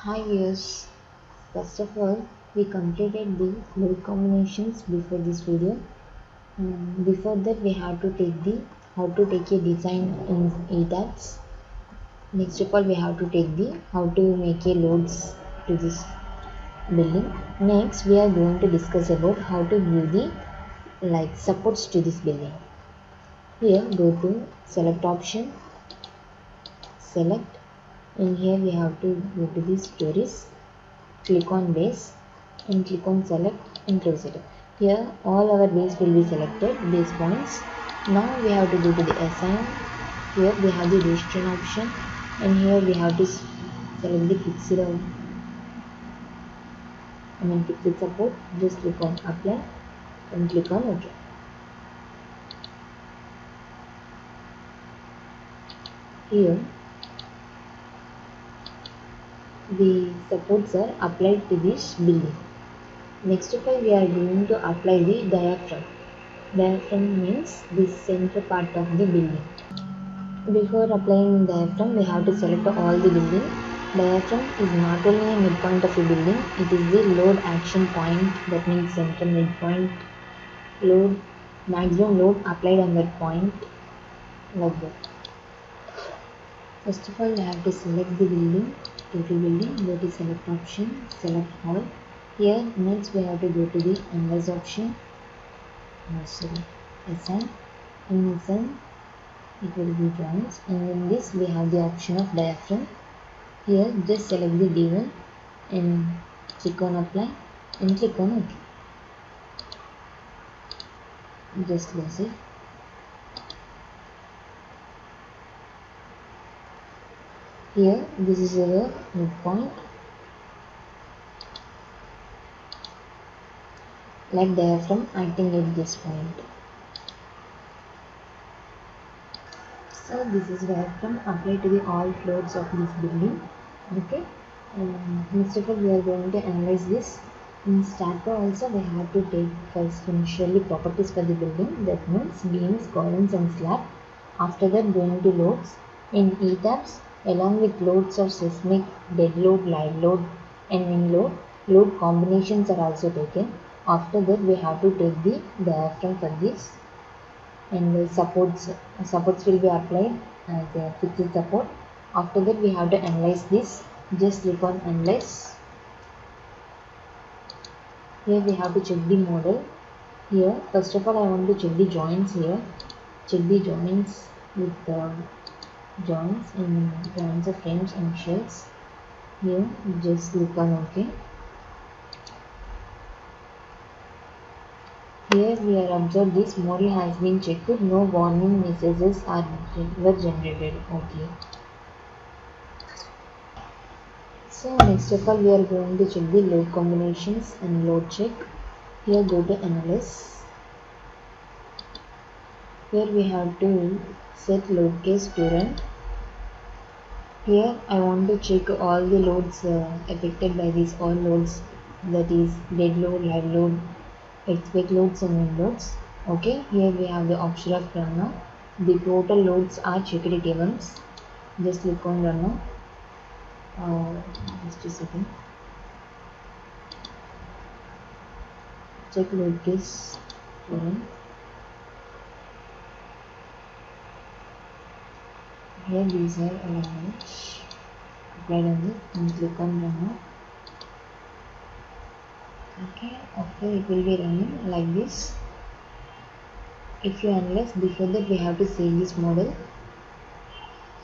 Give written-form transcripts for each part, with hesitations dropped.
Hi viewers, first of all we completed the load combinations before this video. Before that we have to take the how to take a design in ETABS. Next of all we have to take the how to make a loads to this building. Next we are going to discuss about how to give the supports to this building. Here go to select option, select, and here we have to go to the stories. Click on base and click on select and close it. Here all our base will be selected, base points. Now we have to go to the assign. Here we have the registration option, and here we have to select the fixed support. Just click on apply and click on OK. Here the supports are applied to this building. Next of all we are going to apply the diaphragm. Diaphragm means the center part of the building. Before applying diaphragm, we have to select all the building. Diaphragm is not only a midpoint of a building, it is the load action point, that means center midpoint, load, maximum load applied on that point, like that. First of all, we have to select the building, total building, go to select option, select all. Here, next we have to go to the analyze option, assign, in assign, it will be joints, and in this we have the option of diaphragm. Here just select the D1 and click on apply and click on OK. Just close it. Here this is our midpoint, like diaphragm acting at this point. So this is diaphragm applied to the all floors of this building. Okay. Next of all we are going to analyze this. In starter also we have to take first initially properties for the building, that means beams, columns and slab. After that going to loads. In ETABS along with loads of seismic, dead load, live load and in load combinations are also taken. After that we have to take the diaphragm for this, and the supports will be applied as a fixed support. After that we have to analyze this. Just click on analyze. Here we have to check the model. Here first of all I want to check the joints. Here check the joints with joints in joints of frames and shells. Here just click on OK. Here we are observed this model has been checked, no warning messages were generated. OK. So next of all we are going to check the load combinations and load check. Here go to analyze. Here we have to set load case to run. Here I want to check all the loads affected by these all loads, that is dead load, live load, expect loads and wind loads. Okay, here we have the option of run now. The total loads are checked at once. Just click on run now. Just a second. Check load case to run. Here these are all loads applied on it, and click on run now. Okay, after it will be running like this. If you analyze, before that we have to save this model.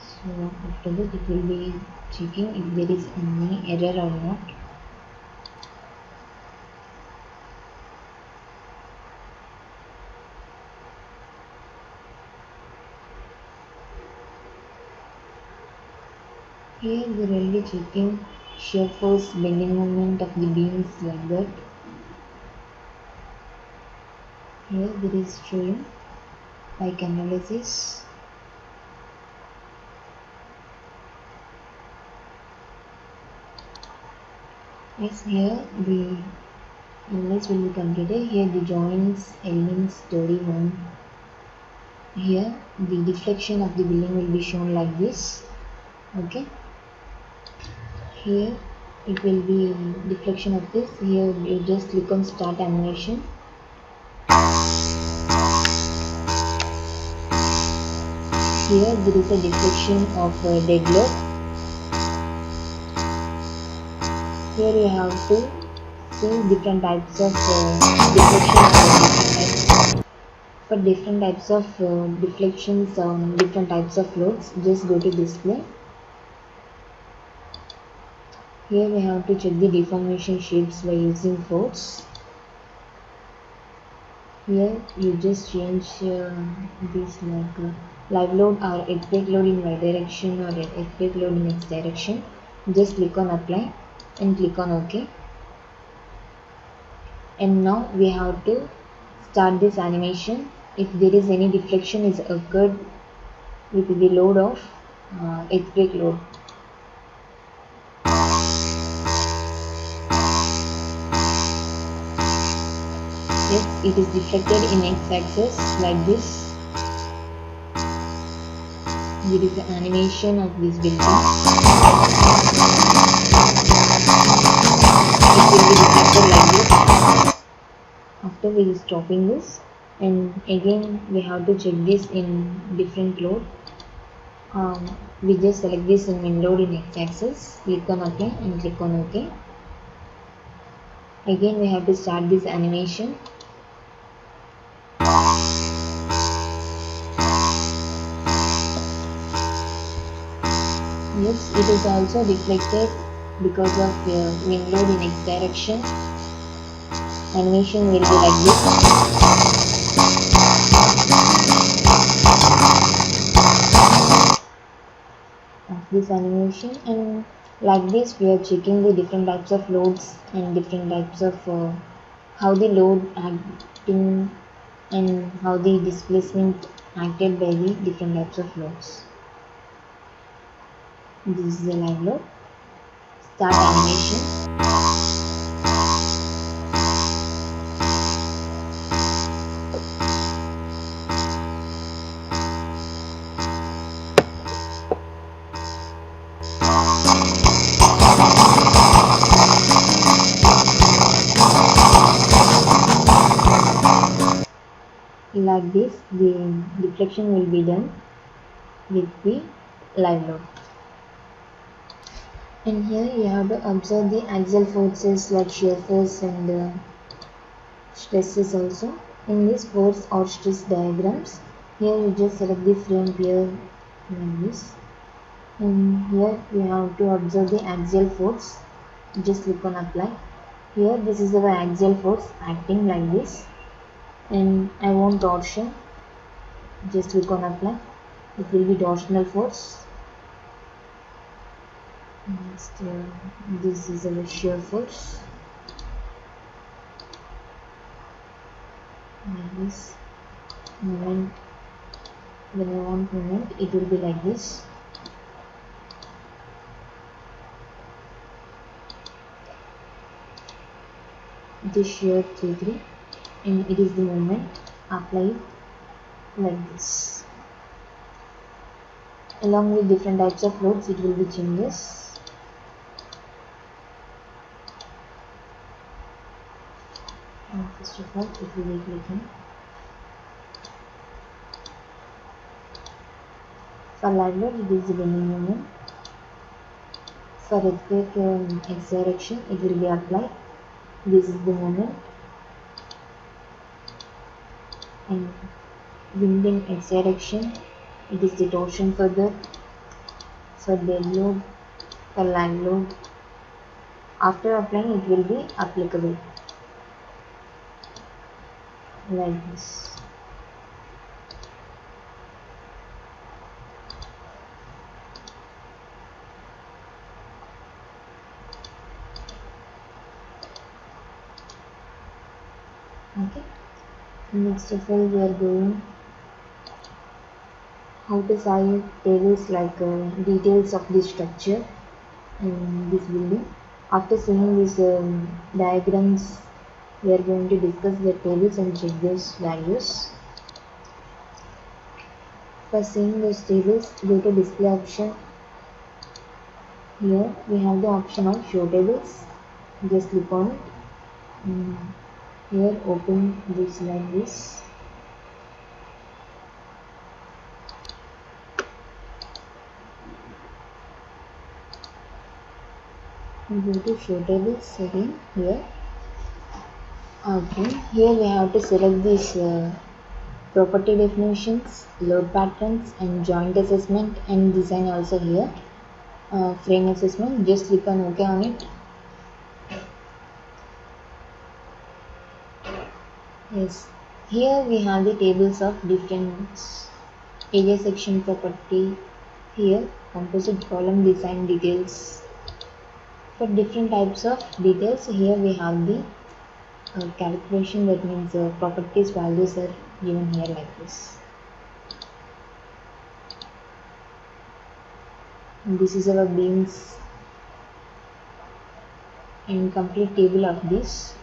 So after that it will be checking if there is any error or not. Here we will be checking shear force, bending moment of the beams, like that. Here there is showing like analysis. Yes, here the analysis will be completed. Here the joints, elements, story 1. Here the deflection of the building will be shown like this. Okay. Here it will be deflection of this. Here you just click on start animation. Here there is a deflection of dead load. Here you have to see different types of deflection for different types of deflections on different types of loads. Just go to display. Here we have to check the deformation shapes by using force. Here you just change this like live load or earthquake load in y direction or earthquake load in x direction. Just click on apply and click on OK. And now we have to start this animation. If there is any deflection is occurred with the load of earthquake load. Yes, it is deflected in x-axis like this. There is the animation of this building. It will be deflected like this. After we are stopping this, and again we have to check this in different load. We just select this in min load in x-axis, click on apply and click on OK. Again we have to start this animation. Yes, it is also deflected because of wind load in x direction. Animation will be like this. Of this animation, and like this we are checking the different types of loads and different types of how the load acting and how the displacement acted by the different types of loads. This is the live load. Start animation. Like this, the deflection will be done with the live load. And here you have to observe the axial forces like shear force and stresses also. In this force or stress diagrams, here you just select the frame here like this. And here you have to observe the axial force. Just click on apply. Here this is the axial force acting like this. And I want torsion. Just click on apply. It will be torsional force. Next, this is a shear force. Like this. Moment. When I want moment, it will be like this. It is shear T3, and it is the moment. Apply like this. Along with different types of loads, it will be changes. First of all, it will be clicking. For live load, it is the bending moment. For earthquake x direction, it will be applied. This is the moment. And wind in x direction, it is the torsion for that. For dead load, for live load. After applying, it will be applicable. Like this. Okay. Next of all, we are going how to cite tables like details of the structure in this building. After seeing these diagrams, we are going to discuss the tables and check those values. For seeing those tables, go to display option Here we have the option of show tables. Just click on it. Mm, Here open this like this. We go to show tables again here. Okay, here we have to select these property definitions, load patterns, and joint assessment and design also here. Frame assessment, just click on OK on it. Yes, here we have the tables of different area section property. Here composite column design details. For different types of details, here we have the calculation, that means properties values are given here like this. And this is our beams and complete table of this.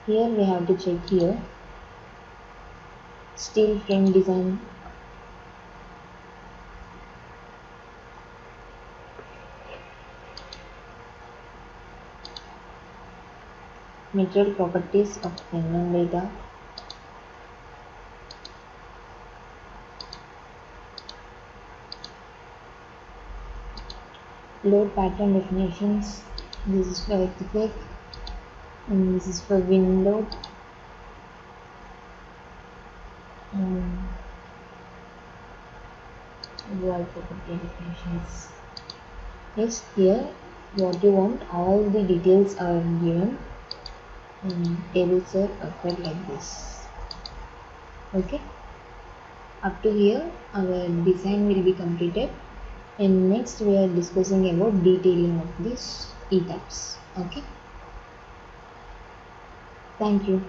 Here we have to check here steel frame design, material properties of ADVAITA, load pattern definitions. This is for earthquake and this is for wind load. Wall property definitions. Yes, here what you want, all the details are given and tables are occurred like this. Okay, up to here our design will be completed, and next we are discussing about detailing of this ETABS. Okay, thank you.